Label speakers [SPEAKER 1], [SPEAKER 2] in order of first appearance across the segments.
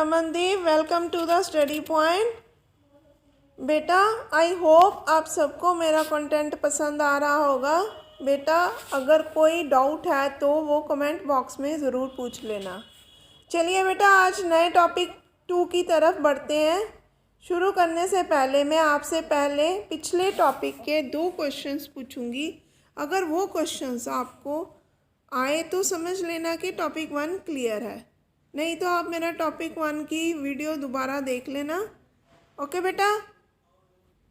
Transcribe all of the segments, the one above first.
[SPEAKER 1] Ramandeep, welcome to the study point. बेटा I hope आप सबको मेरा कंटेंट पसंद आ रहा होगा। बेटा अगर कोई डाउट है तो वो कमेंट बॉक्स में ज़रूर पूछ लेना। चलिए बेटा आज नए टॉपिक 2 की तरफ बढ़ते हैं। शुरू करने से पहले मैं आपसे पहले पिछले टॉपिक के 2 क्वेश्चंस पूछूंगी। अगर वो क्वेश्चंस आपको आए तो समझ लेना कि टॉपिक 1 क्लियर है, नहीं तो आप मेरा टॉपिक 1 की वीडियो दोबारा देख लेना। ओके बेटा,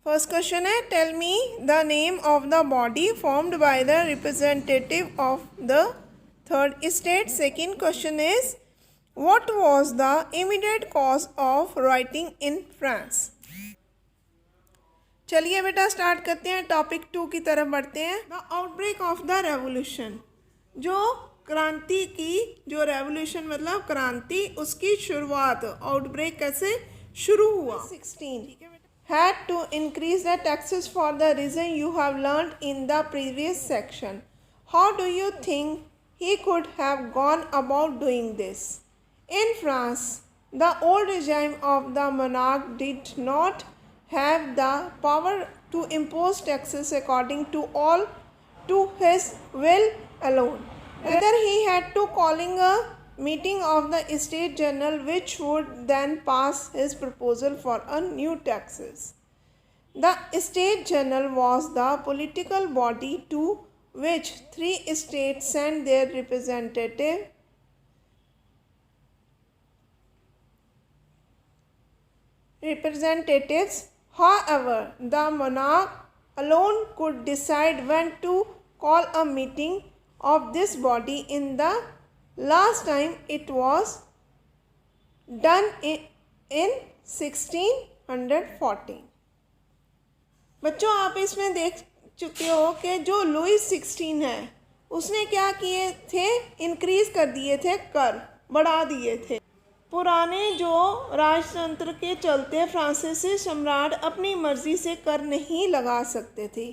[SPEAKER 1] फर्स्ट क्वेश्चन है, tell me the name of the body formed by the representative of the third state. Second question is what was the immediate cause of writing in France. चलिए बेटा start करते हैं, topic 2 की तरफ बढ़ते हैं। The outbreak of the revolution, जो क्रांति की, जो रेवोल्यूशन मतलब क्रांति, उसकी शुरुआत, आउटब्रेक कैसे शुरू हुआ। 16 had to increase the taxes for the reason you have learned in the previous section. How do you think he could have gone about doing this? In France, the old regime of the monarch did not have the power to impose taxes according to all to his will alone. Rather, he had to calling a meeting of the State General, which would then pass his proposal for a new taxes. The State General was the political body to which 3 states sent their representatives. However, the monarch alone could decide when to call a meeting of this body. In the last time it was done in 1614. बच्चों आप इसमें देख चुके हो कि जो Lewis 16 है उसने क्या किए थे, इंक्रीज कर दिए थे, कर बढ़ा दिए थे। पुराने जो राजतंत्र के चलते फ्रांसीसी सम्राट अपनी मर्जी से कर नहीं लगा सकते थे,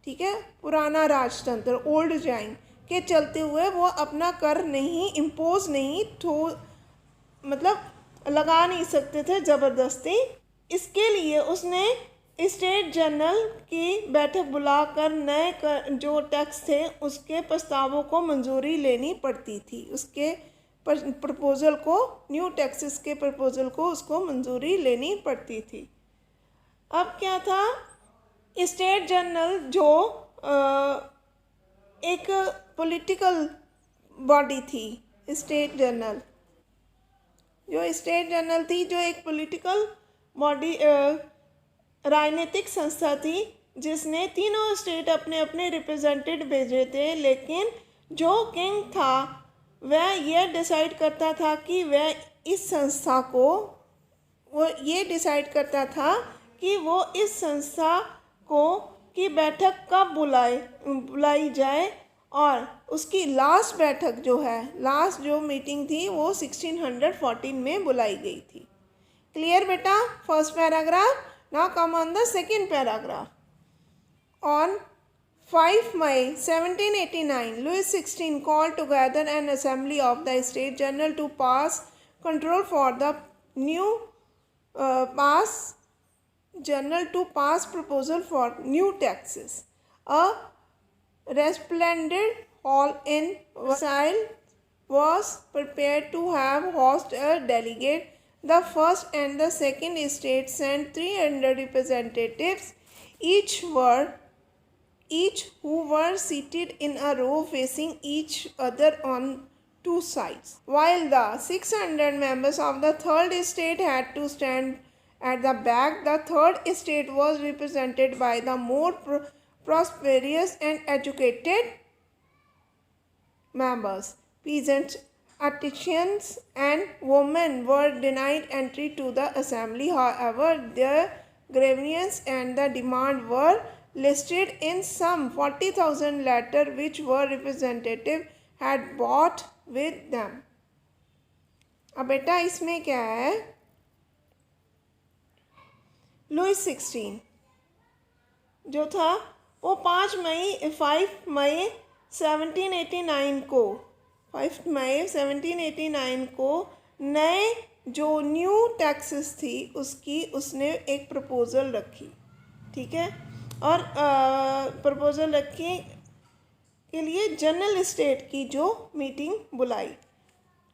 [SPEAKER 1] ठीक है। पुराना राजतंत्र ओल्ड रिजाइम के चलते हुए वो अपना कर नहीं इम्पोज नहीं मतलब लगा नहीं सकते थे ज़बरदस्ती। इसके लिए उसने स्टेट जनरल की बैठक बुलाकर नए जो टैक्स थे उसके प्रस्तावों को मंजूरी लेनी पड़ती थी, उसके प्रपोज़ल को, न्यू टैक्सेस के प्रपोज़ल को उसको मंजूरी लेनी पड़ती थी। अब क्या था, स्टेट जनरल जो एक पॉलिटिकल बॉडी थी, स्टेट जनरल थी, जो एक पॉलिटिकल बॉडी राजनीतिक संस्था थी, जिसने तीनों स्टेट अपने अपने रिप्रेजेंटेटिव भेजे थे। लेकिन जो किंग था वह यह डिसाइड करता था कि वह इस संस्था को, वो ये डिसाइड करता था कि वो इस संस्था को की बैठक कब बुलाई जाए, और उसकी लास्ट बैठक जो है, लास्ट जो मीटिंग थी वो 1614 में बुलाई गई थी। क्लियर बेटा, first paragraph. Now come on the second paragraph. On 5 May 1789, Louis XVI called together an assembly of the State General to pass control for the new pass proposal for new taxes. A resplendent hall in Versailles was prepared to have host a delegate. The first and the second state sent 300 representatives, each who were seated in a row facing each other on 2 sides, while the 600 members of the third state had to stand at the back. The third state was represented by the more prosperous and educated members. Peasants, artisans, and women were denied entry to the assembly. However, their grievances and the demand were listed in some 40,000 letters which were representative had brought with them. अब बेटा इसमें क्या है, Lewis 16 जो था वो 5 मई 1789 को 5 मई 1789 को नए जो न्यू टैक्सेस थी उसकी उसने एक प्रपोज़ल रखी, ठीक है। और प्रपोज़ल रखी के लिए जनरल स्टेट की जो मीटिंग बुलाई,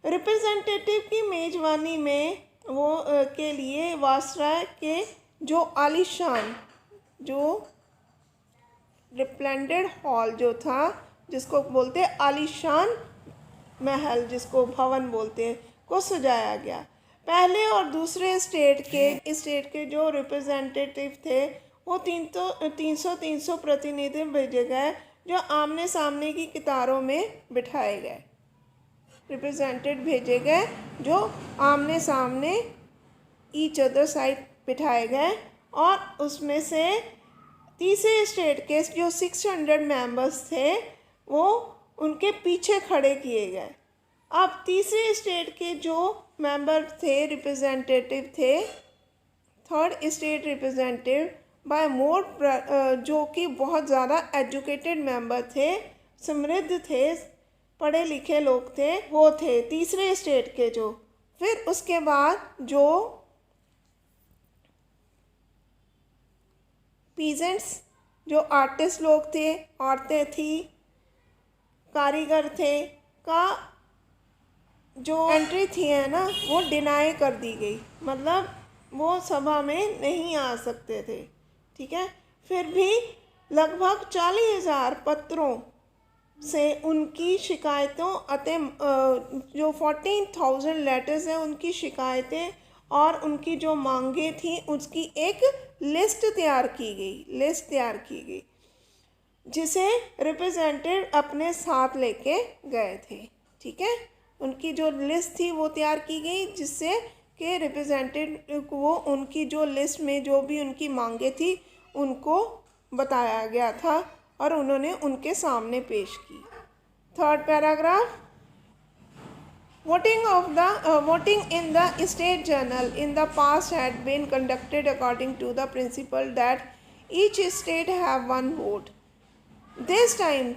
[SPEAKER 1] रिप्रेजेंटेटिव की मेज़बानी में वो के लिए वासराय के जो आलीशान जो रिप्लेंडेड हॉल जो था, जिसको बोलते हैं आलीशान महल, जिसको भवन बोलते हैं, को सजाया गया। पहले और दूसरे स्टेट के जो रिप्रेजेंटेटिव थे वो 300 प्रतिनिधि भेजे गए, जो आमने सामने की कतारों में बिठाए गए। रिप्रेजेंटेटिव भेजे गए जो आमने सामने ईच अदर साइड बिठाए गए, और उसमें से तीसरे स्टेट के जो 600 मेंबर्स थे वो उनके पीछे खड़े किए गए। अब तीसरे स्टेट के जो मेंबर थे, रिप्रेजेंटेटिव थे, थर्ड स्टेट रिप्रेजेंटेटिव बाय मोर, जो कि बहुत ज़्यादा एजुकेटेड मेंबर थे, समृद्ध थे, पढ़े लिखे लोग थे, वो थे तीसरे स्टेट के जो। फिर उसके बाद जो पीजेंट्स, जो आर्टिस्ट लोग थे, औरतें थी, कारीगर थे, का जो एंट्री थी है ना, वो डिनाई कर दी गई, मतलब वो सभा में नहीं आ सकते थे, ठीक है। फिर भी लगभग 40,000 पत्रों से उनकी शिकायतों जो 14,000 लेटर्स हैं उनकी शिकायतें और उनकी जो मांगे थी उसकी एक लिस्ट तैयार की गई, जिसे रिप्रेजेंटेटिव अपने साथ लेके गए थे, ठीक है। उनकी जो लिस्ट थी वो तैयार की गई, जिससे कि रिप्रेजेंटेटिव को उनकी जो लिस्ट में जो भी उनकी मांगे थी उनको बताया गया था और उन्होंने उनके सामने पेश की। Third paragraph, voting in the state journal in the past had been conducted according to the principle that each state have one vote. This time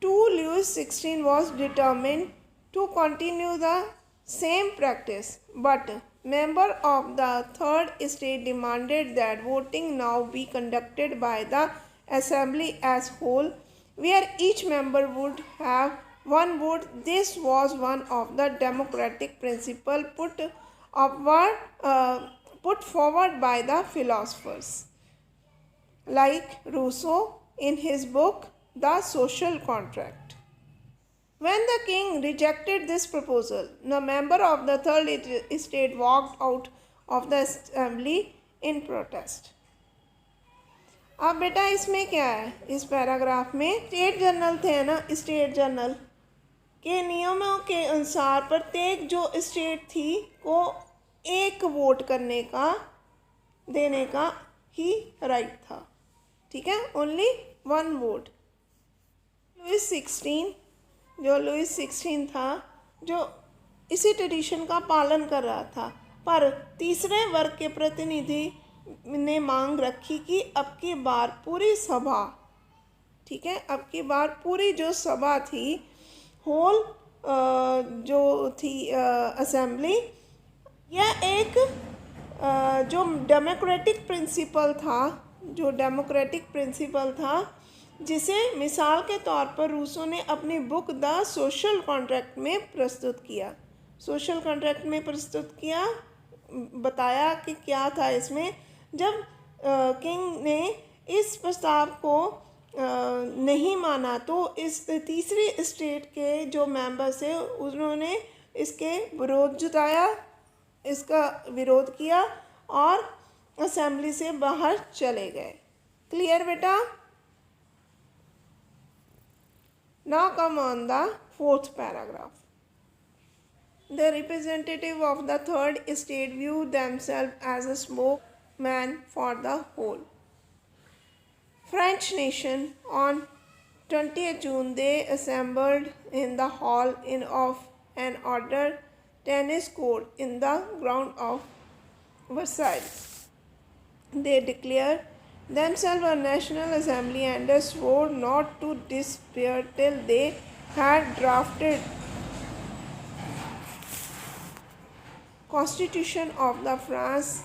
[SPEAKER 1] 2 Louis 16 was determined to continue the same practice, but member of the third state demanded that voting now be conducted by the assembly as whole, where each member would have one vote. This was one of the democratic principles put forward by the philosophers like Rousseau in his book The Social Contract. When the king rejected this proposal, the member of the third estate walked out of the assembly in protest. अब बेटा इसमें क्या है, इस paragraph में state general थे ना, state general के नियमों के अनुसार प्रत्येक जो स्टेट थी को एक वोट देने का ही राइट था, ठीक है, ओनली वन वोट। लुईस 16 था जो इसी ट्रेडिशन का पालन कर रहा था, पर तीसरे वर्ग के प्रतिनिधि ने मांग रखी कि अब की बार पूरी सभा, ठीक है, अब की बार पूरी जो सभा थी, होल जो थी असेंबली, यह एक जो डेमोक्रेटिक प्रिंसिपल था, जिसे मिसाल के तौर पर रूसो ने अपनी बुक द सोशल कॉन्ट्रैक्ट में प्रस्तुत किया। बताया कि क्या था इसमें। जब किंग ने इस प्रस्ताव को नहीं माना तो इस तीसरी स्टेट के जो मेंबर्स थे उन्होंने इसका विरोध किया और असेंबली से बाहर चले गए। क्लियर बेटा? Now come on the fourth paragraph. The representative of the third estate viewed themselves as a spokesman for the whole French nation. On 20th June, they assembled in the hall of an ordered tennis court in the ground of Versailles. They declared themselves a national assembly and swore not to despair till they had drafted constitution of the France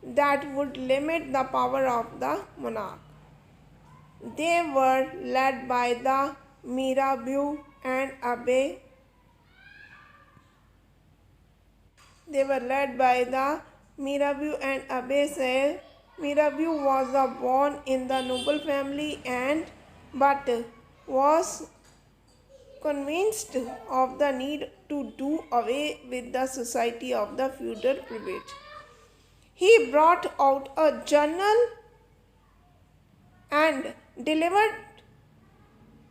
[SPEAKER 1] that would limit the power of the monarch. They were led by the Mirabeau and Abbé. They were led by the Mirabeau and Abbé Sieyes. Mirabeau was born in the noble family but was convinced of the need to do away with the society of the feudal privilege. He brought out a journal and delivered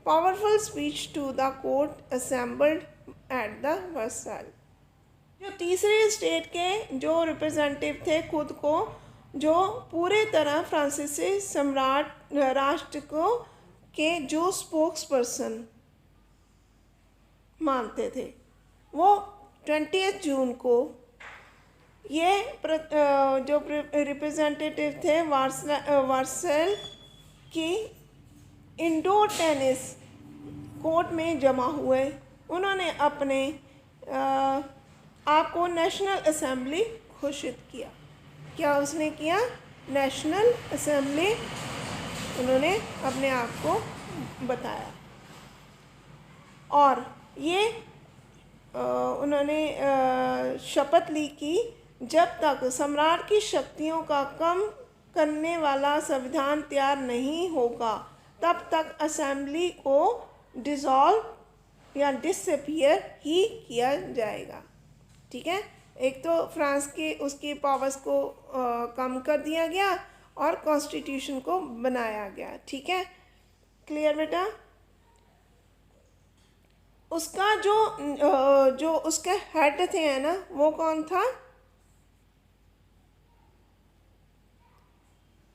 [SPEAKER 1] powerful speech to the court assembled at the Versailles. जो तीसरे state के जो representative थे खुद को जो पूरे तरह फ्रांसीसी सम्राट राष्ट्र को के जो स्पोक्स पर्सन मानते थे, वो 20 जून को ये जो रिप्रेजेंटेटिव थे वार्सेल की इंडोर टेनिस कोर्ट में जमा हुए। उन्होंने अपने आपको नेशनल असेंबली घोषित किया। क्या उसने किया? नेशनल असेंबली उन्होंने अपने आप को बताया। और ये उन्होंने शपथ ली कि जब तक सम्राट की शक्तियों का कम करने वाला संविधान तैयार नहीं होगा तब तक असेंबली को डिसॉल्व या डिसअपीयर ही किया जाएगा। ठीक है, एक तो फ्रांस के उसकी पावर्स को कम कर दिया गया और कॉन्स्टिट्यूशन को बनाया गया। ठीक है, क्लियर बेटा? उसका जो उसके हेड थे है ना, वो कौन था?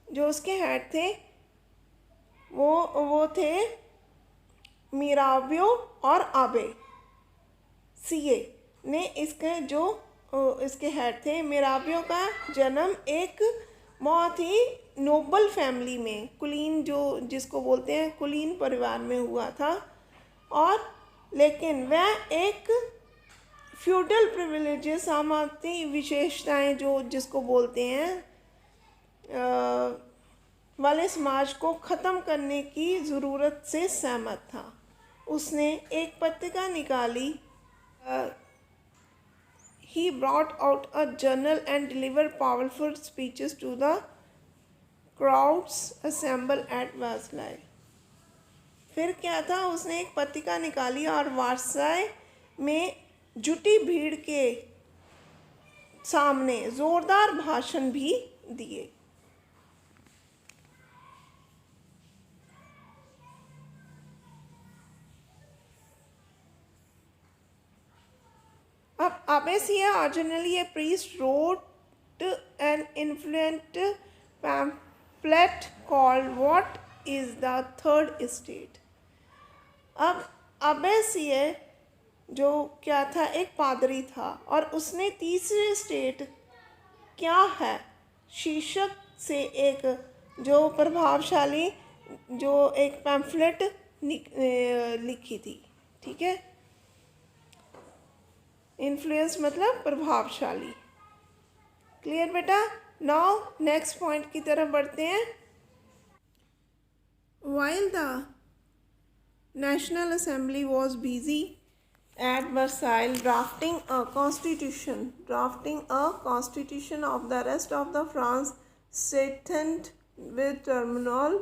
[SPEAKER 1] जो उसके हेड थे वो थे मिराबियो और आबे। सीए ने इसके हेड थे। मिराबियो का जन्म एक बहुत ही नोबल फैमिली में, कुलीन जिसको बोलते हैं कुलीन परिवार में हुआ था, और लेकिन वह एक फ्यूडल प्रिविलेजेस सामान्य विशेषताएं जिसको बोलते हैं वाले समाज को ख़त्म करने की ज़रूरत से सहमत था। उसने एक पत्रिका निकाली। He brought out a journal and delivered powerful speeches to the crowds assembled at Versailles. फिर क्या था? उसने एक पत्रिका निकाली और वार्साय में जुटी भीड़ के सामने ज़ोरदार भाषण भी दिए। अब Abbé Sieyes, originally a priest, wrote an influential pamphlet called "What is the Third Estate?" अब Abbé Sieyes जो क्या था, एक पादरी था, और उसने तीसरे स्टेट क्या है शीर्षक से एक जो प्रभावशाली जो एक पैम्फलेट लिखी थी। ठीक है, इन्फ्लुएंस मतलब प्रभावशाली। क्लियर बेटा? नाउ नेक्स्ट पॉइंट की तरफ बढ़ते हैं। While the National Assembly was busy at Versailles drafting a constitution of the rest of the France strengthened with turmoil,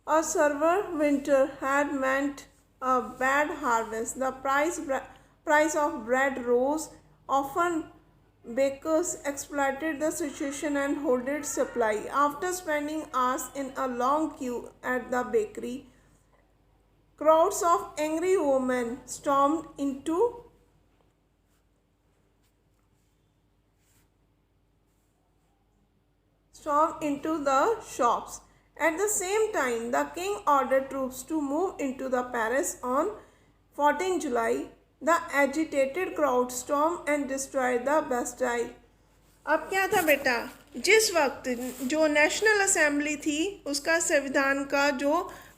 [SPEAKER 1] a severe winter had meant a bad harvest. The price of bread rose. Often bakers exploited the situation and hoarded supply. After spending hours in a long queue at the bakery, crowds of angry women stormed into the shops. At the same time, the king ordered troops to move into the Paris on 14 July. The agitated crowd stormed and destroyed the Bastille. अब क्या था बेटा? जिस वक्त जो national assembly थी उसका संविधान का जो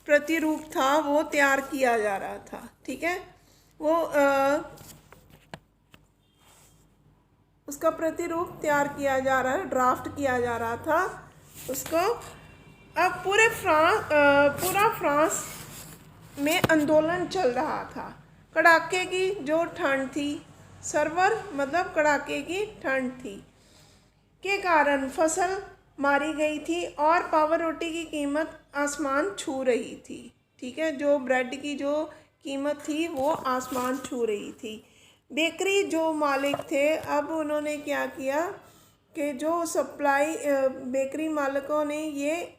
[SPEAKER 1] प्रतिरूप था वो तैयार किया जा रहा था। ठीक है, वो उसका प्रतिरूप तैयार किया जा रहा है, ड्राफ्ट किया जा रहा था उसको। अब पूरा फ्रांस में आंदोलन चल रहा था। कड़ाके की जो ठंड थी, सर्वर मतलब कड़ाके की ठंड थी के कारण फसल मारी गई थी और पावर रोटी की कीमत आसमान छू रही थी। ठीक है, जो ब्रेड की जो कीमत थी वो आसमान छू रही थी। बेकरी जो मालिक थे, अब उन्होंने क्या किया कि जो सप्लाई बेकरी मालिकों ने ये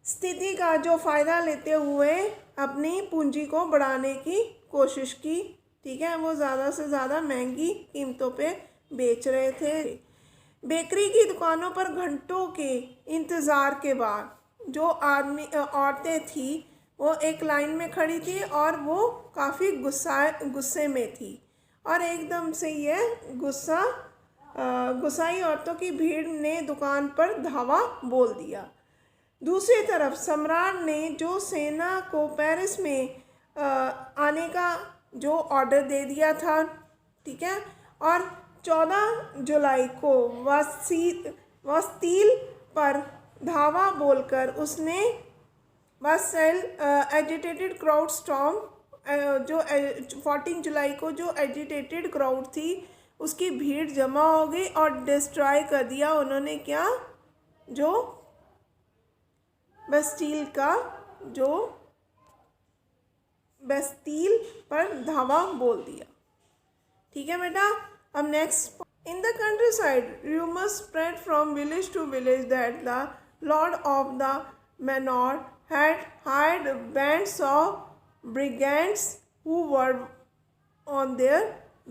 [SPEAKER 1] स्थिति का जो फ़ायदा लेते हुए अपनी पूंजी को बढ़ाने की कोशिश की। ठीक है, वो ज़्यादा से ज़्यादा महंगी कीमतों पे बेच रहे थे। बेकरी की दुकानों पर घंटों के इंतज़ार के बाद जो औरतें थी वो एक लाइन में खड़ी थी और वो काफ़ी गुस्से में थी और एकदम से ये गुस्साई औरतों की भीड़ ने दुकान पर धावा बोल दिया। दूसरी तरफ सम्राट ने जो सेना को पेरिस में आने का जो ऑर्डर दे दिया था, ठीक है, और 14 जुलाई को वास्तिल पर धावा बोलकर उसने एजिटेटेड क्राउड स्टॉर्म जो 14 जुलाई को जो एजिटेटेड क्राउड थी उसकी भीड़ जमा हो गई और डिस्ट्रॉय कर दिया उन्होंने क्या, जो बेस्टील पर धावा बोल दिया। ठीक है बेटा, अब next, in the countryside rumours spread from village to village that the lord of the manor had hired bands of brigands who were on their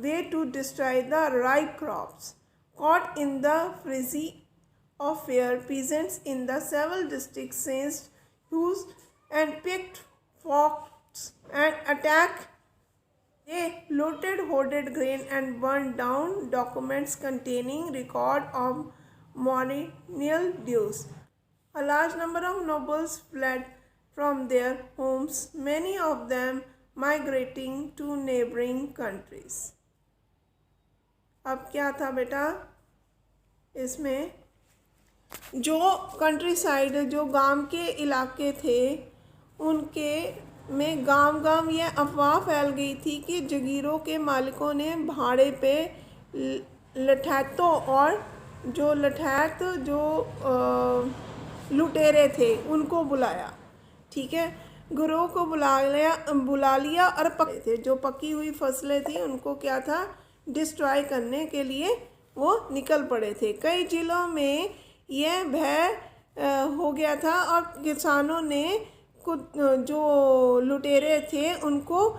[SPEAKER 1] way to destroy the ripe crops. Caught in the frenzy of fear, peasants in the several districts seized hues and picked fox and attacked. They looted hoarded grain and burned down documents containing record of monial dues. A large number of nobles fled from their homes, many of them migrating to neighboring countries. अब क्या था बेटा, इसमें जो country side जो गांव के इलाके थे उनके में गांव ये अफवाह फैल गई थी कि जगीरों के मालिकों ने भाड़े पे लठैतों और जो लठैत जो लुटेरे थे उनको बुलाया। ठीक है, गिरोह को बुला लिया और जो पकी हुई फसलें थी उनको क्या था, डिस्ट्रॉय करने के लिए वो निकल पड़े थे। कई जिलों में यह भय हो गया था और किसानों ने जो लुटेरे थे उनको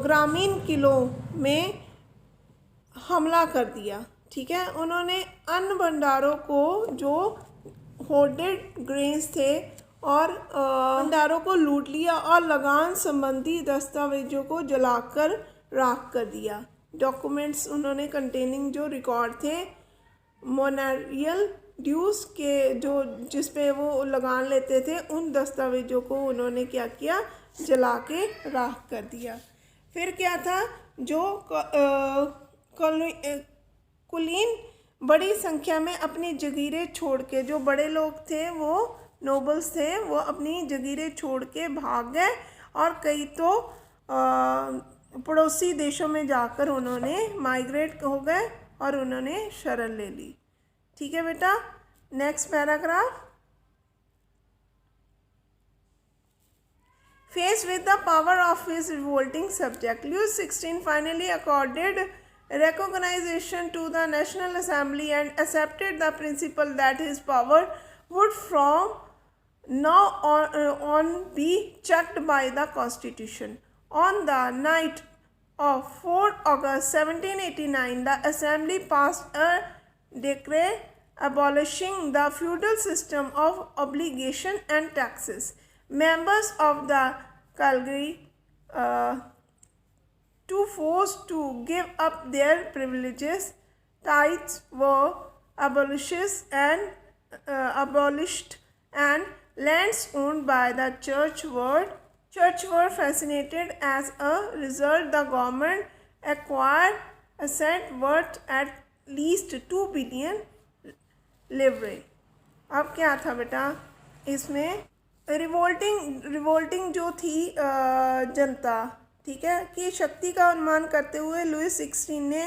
[SPEAKER 1] ग्रामीण किलों में हमला कर दिया। ठीक है, उन्होंने अन्न भंडारों को जो होर्डेड ग्रेन्स थे और भंडारों को लूट लिया और लगान संबंधी दस्तावेजों को जलाकर राख कर दिया। डॉक्यूमेंट्स उन्होंने कंटेनिंग जो रिकॉर्ड थे मोनारियल ड्यूज के जो जिस पे वो लगान लेते थे उन दस्तावेजों को उन्होंने क्या किया, जला के राख कर दिया। फिर क्या था, जो कुलीन बड़ी संख्या में अपनी जगीरें छोड़ के, जो बड़े लोग थे वो नोबल्स थे, वो अपनी जगीरें छोड़ के भाग गए और कई तो पड़ोसी देशों में जाकर उन्होंने माइग्रेट हो गए और उन्होंने शरण ले ली। ठीक है बेटा, next paragraph. Faced with the power of his revolting subject, Louis XVI finally accorded recognition to the National Assembly and accepted the principle that his power would from now on be checked by the Constitution. On the night of 4 August 1789, the Assembly passed a decree abolishing the feudal system of obligation and taxes. Members of the Calgary too forced to give up their privileges. Tithes were abolished and lands owned by the church were fascinated. As a result, the government acquired asset worth at least 2 billion livre। अब क्या था बेटा इसमें, revolting जो थी जनता, ठीक है, की शक्ति का अनुमान करते हुए लुईस 16 ने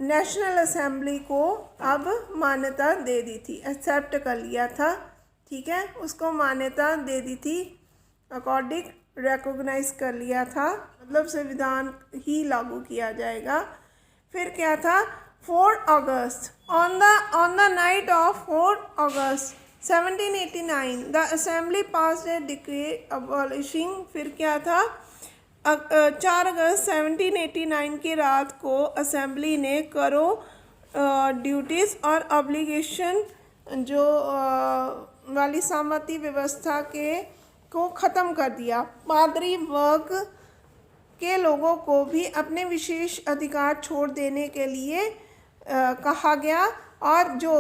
[SPEAKER 1] नेशनल असेंबली को अब मान्यता दे दी थी, एक्सेप्ट कर लिया था, ठीक है, उसको मान्यता दे दी थी, अकॉर्डिंग रिकॉग्नाइज कर लिया था, मतलब संविधान ही लागू किया जाएगा। फिर क्या था, 4 अगस्त, on the night of 4 August 1789 the assembly passed a decree abolishing. फिर क्या था, 4 अगस्त 1789 की रात को असेंबली ने करों, ड्यूटीज़ और ऑब्लिगेशन जो वाली सामंती व्यवस्था को ख़त्म कर दिया। पादरी वर्ग के लोगों को भी अपने विशेष अधिकार छोड़ देने के लिए कहा गया, और जो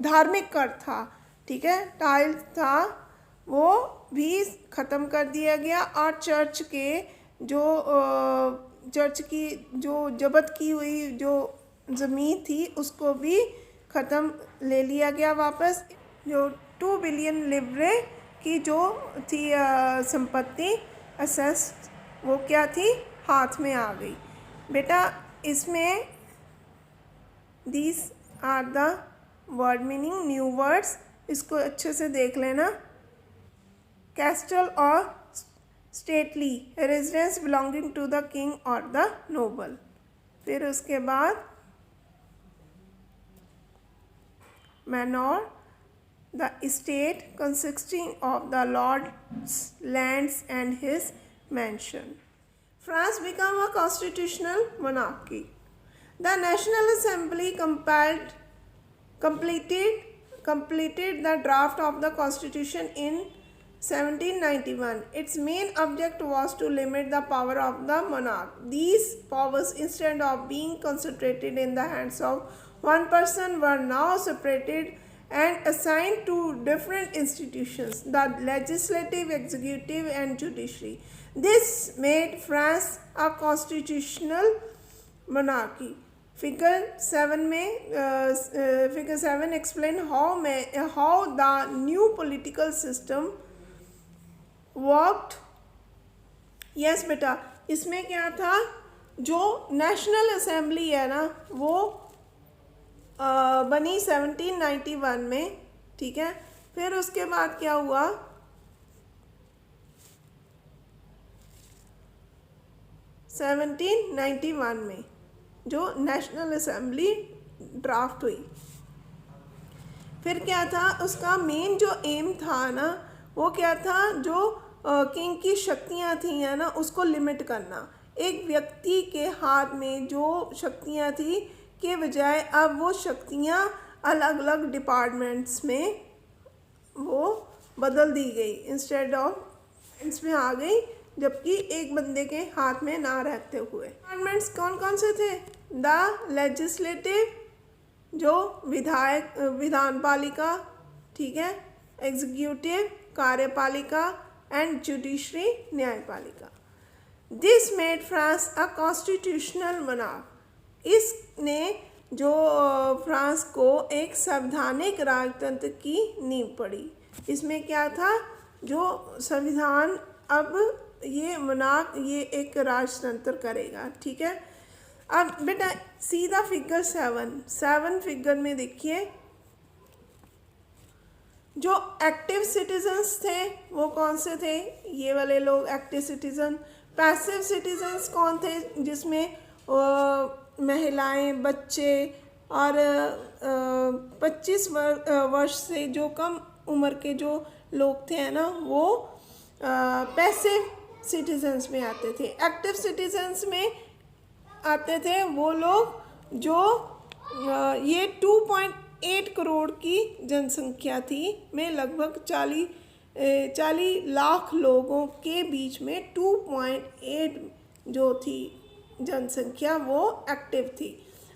[SPEAKER 1] धार्मिक कर था, ठीक है, टाइल था, वो भी ख़त्म कर दिया गया, और चर्च की जो जब्त की हुई जो ज़मीन थी उसको भी ख़त्म ले लिया गया वापस। जो 2 बिलियन लिब्रे की जो थी संपत्ति असेस, वो क्या थी, हाथ में आ गई। बेटा इसमें these are the word meaning, new words, इसको अच्छे से देख लेना। कैस्टल और stately, residence belonging to the king और द नोबल। फिर उसके बाद मैनोर, the estate consisting of the lord's lands and his mansion. France became a constitutional monarchy. The National Assembly completed the draft of the constitution in 1791. Its main object was to limit the power of the monarch. These powers, instead of being concentrated in the hands of one person, were now separated and assigned to different institutions, the legislative, executive and judiciary. This made France a constitutional monarchy. Figure 7 explain how the new political system worked. Yes बेटा, इसमें क्या था, जो national assembly है ना, वो बनी 1791 में, ठीक है। फिर उसके बाद क्या हुआ, 1791 में जो नेशनल असेंबली ड्राफ्ट हुई। फिर क्या था, उसका मेन जो एम था ना, वो क्या था, जो किंग की शक्तियाँ थी है ना, उसको लिमिट करना। एक व्यक्ति के हाथ में जो शक्तियाँ थी के बजाय अब वो शक्तियाँ अलग अलग डिपार्टमेंट्स में वो बदल दी गई, इंस्टेड ऑफ इसमें आ गई, जबकि एक बंदे के हाथ में ना रहते हुए। डिपार्टमेंट्स कौन कौन से थे, द लेजिस्लेटिव जो विधान पालिका, ठीक है, एग्जीक्यूटिव कार्यपालिका एंड जुडिशरी न्यायपालिका। This made France a constitutional monarch. इसने जो फ्रांस को एक संवैधानिक राजतंत्र की नींव पड़ी। इसमें क्या था, जो संविधान अब ये मोनार्क ये एक राजतंत्र करेगा, ठीक है। अब बेटा सीधा फिगर 7 फिगर में देखिए, जो एक्टिव सिटीजन्स थे वो कौन से थे, ये वाले लोग एक्टिव सिटीजन। पैसिव सिटीजन्स कौन थे, जिसमें महिलाएं, बच्चे और 25 वर्ष से जो कम उम्र के जो लोग थे ना, वो पैसिव सिटीजन्स में आते थे। एक्टिव सिटीजन्स में आते थे वो लोग जो ये 2.8 करोड़ की जनसंख्या थी में लगभग 40 लाख लोगों के बीच में 2.8 जो थी जनसंख्या वो एक्टिव थी।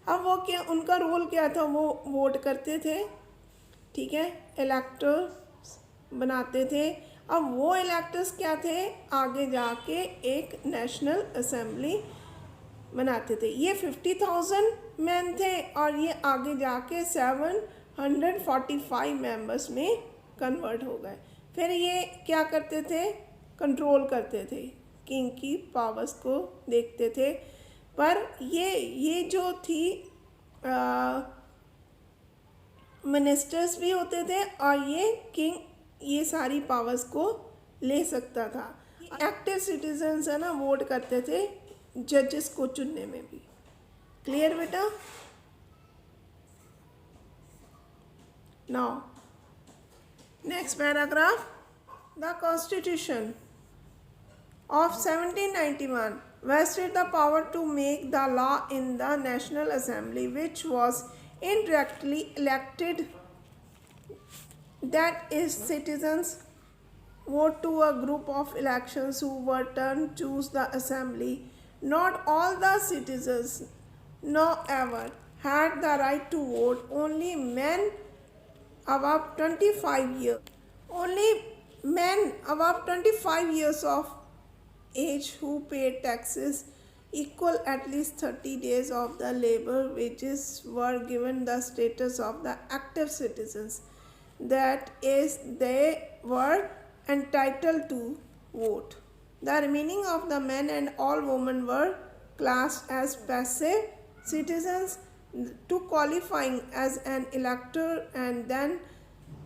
[SPEAKER 1] अब वो क्या, उनका रोल क्या था, वो वोट करते थे, ठीक है, इलेक्टर्स बनाते थे। अब वो इलेक्टर्स क्या थे, आगे जाके एक नेशनल असेंबली बनाते थे। ये 50,000 मैन थे और ये आगे जाके 745 मेंबर्स में कन्वर्ट हो गए। फिर ये क्या करते थे, कंट्रोल करते थे, किंग की पावर्स को देखते थे। पर ये जो थी मिनिस्टर्स भी होते थे और ये किंग ये सारी पावर्स को ले सकता था। एक्टिव सिटीजन्स है ना, वोट करते थे जजेस को चुनने में भी। क्लियर बेटा? Now next paragraph, the constitution of 1791 vested the power to make the law in the National Assembly, which was indirectly elected, that is, citizens vote to a group of elections who were turn choose the assembly. Not all the citizens, nor ever, had the right to vote. Only men above 25 years. Only men above 25 years of age who paid taxes equal at least 30 days of the labor wages were given the status of the active citizens. That is, they were entitled to vote. The remaining of the men and all women were classed as passive citizens to qualifying as an elector and then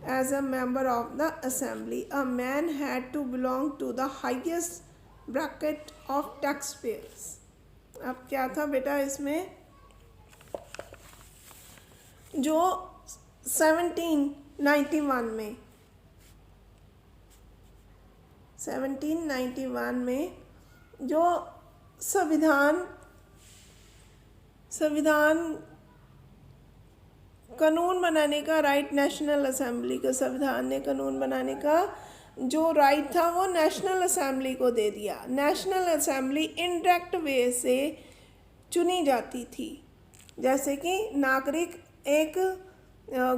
[SPEAKER 1] as a member of the assembly. A man had to belong to the highest bracket of tax payers. अब क्या था बेटा इसमें, जो 1791 में जो संविधान कानून बनाने का राइट, नेशनल असेंबली का संविधान ने कानून बनाने का जो राइट था वो नेशनल असेंबली को दे दिया। नेशनल असेंबली इनडायरेक्ट वे से चुनी जाती थी, जैसे कि नागरिक एक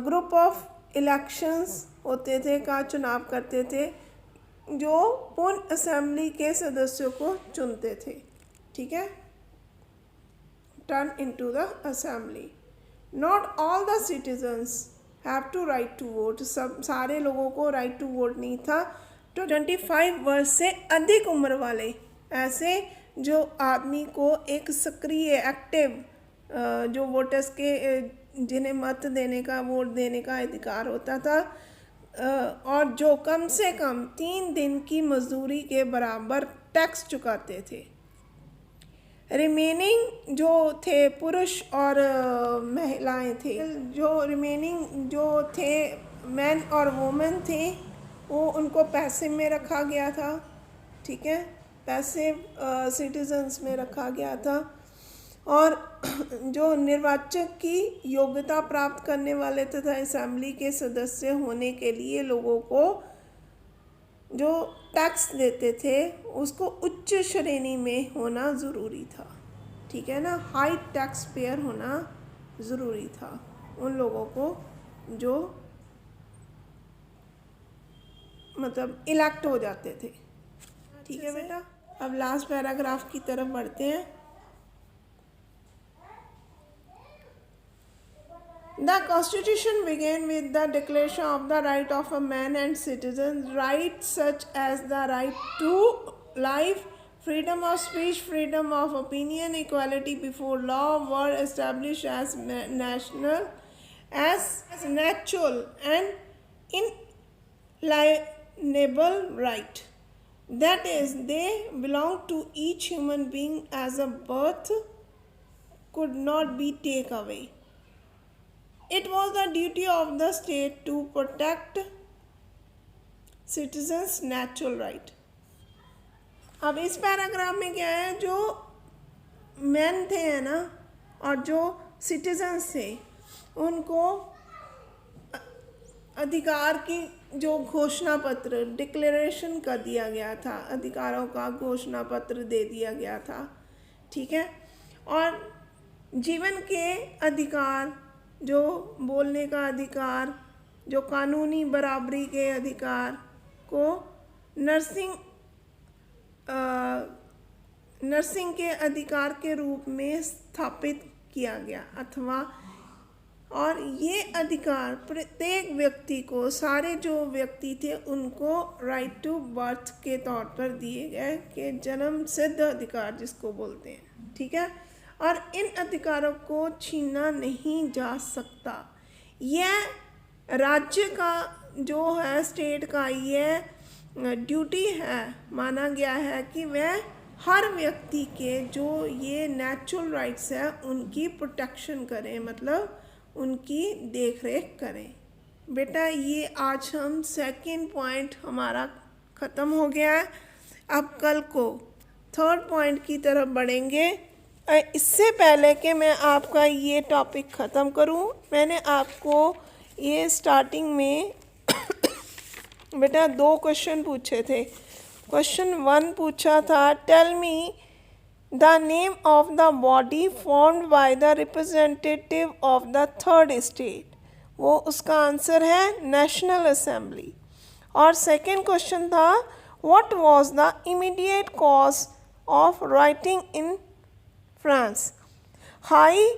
[SPEAKER 1] ग्रुप ऑफ इलेक्शंस होते थे का चुनाव करते थे, जो पूर्ण असेंबली के सदस्यों को चुनते थे। ठीक है, turn into the assembly. Not all the citizens have to right to vote. सब सारे लोगों को राइट टू वोट नहीं था। तो 25 वर्ष से अधिक उम्र वाले ऐसे जो आदमी को एक सक्रिय एक्टिव जो वोटर्स के जिन्हें मत देने का, वोट देने का अधिकार होता था, और जो कम से कम 3 दिन की मजदूरी के बराबर टैक्स चुकाते थे। रिमेनिंग जो थे पुरुष और महिलाएं थे, जो रिमेनिंग जो थे मैन और वुमेन थे, वो उनको पैसे में रखा गया था। ठीक है, पैसे सिटीजन्स में रखा गया था। और जो निर्वाचक की योग्यता प्राप्त करने वाले तथा असेंबली के सदस्य होने के लिए लोगों को जो टैक्स देते थे उसको उच्च श्रेणी में होना ज़रूरी था। ठीक है ना, हाई टैक्स पेयर होना ज़रूरी था उन लोगों को जो मतलब इलेक्ट हो जाते थे। ठीक है बेटा, अब लास्ट पैराग्राफ की तरफ बढ़ते हैं। The Constitution began with the declaration of the right of a man and citizens, rights such as the right to life, freedom of speech, freedom of opinion, equality before law were established as natural and inalienable right. That is, they belong to each human being as a birth could not be taken away. It was the duty of the state to protect citizens' natural right. अब इस paragraph में क्या है, जो man थे है ना और जो सिटीजन्स थे उनको अधिकार की जो घोषणा पत्र डिक्लेरेशन कर दिया गया था, अधिकारों का घोषणा पत्र दे दिया गया था। ठीक है, और जीवन के अधिकार, जो बोलने का अधिकार, जो कानूनी बराबरी के नर्सिंग के अधिकार के रूप में स्थापित किया गया अथवा और ये अधिकार प्रत्येक व्यक्ति को, सारे जो व्यक्ति थे उनको राइट टू बर्थ के तौर पर दिए गए, कि जन्म सिद्ध अधिकार जिसको बोलते हैं, ठीक है। और इन अधिकारों को छीना नहीं जा सकता। यह राज्य का जो है, स्टेट का यह ड्यूटी है, माना गया है कि वह हर व्यक्ति के जो ये नेचुरल राइट्स है उनकी प्रोटेक्शन करें, मतलब उनकी देख रेख करें। बेटा ये आज हम सेकंड पॉइंट हमारा ख़त्म हो गया है। अब कल को थर्ड पॉइंट की तरफ बढ़ेंगे। इससे पहले कि मैं आपका ये टॉपिक ख़त्म करूं, मैंने आपको ये स्टार्टिंग में बेटा 2 क्वेश्चन पूछे थे। क्वेश्चन 1 पूछा था, tell me the name of the body formed by the representative of the third state. वो उसका आंसर है नेशनल असेंबली। और सेकंड क्वेश्चन था, what was the immediate cause of writing in France. High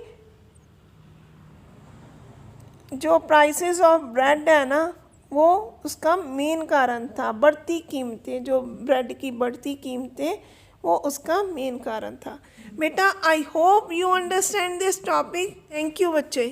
[SPEAKER 1] जो prices of bread है ना, वो उसका मेन कारण था। बढ़ती कीमतें, जो ब्रेड की बढ़ती कीमतें, वो उसका मेन कारण था। बेटा I hope you understand this topic. Thank you बच्चे।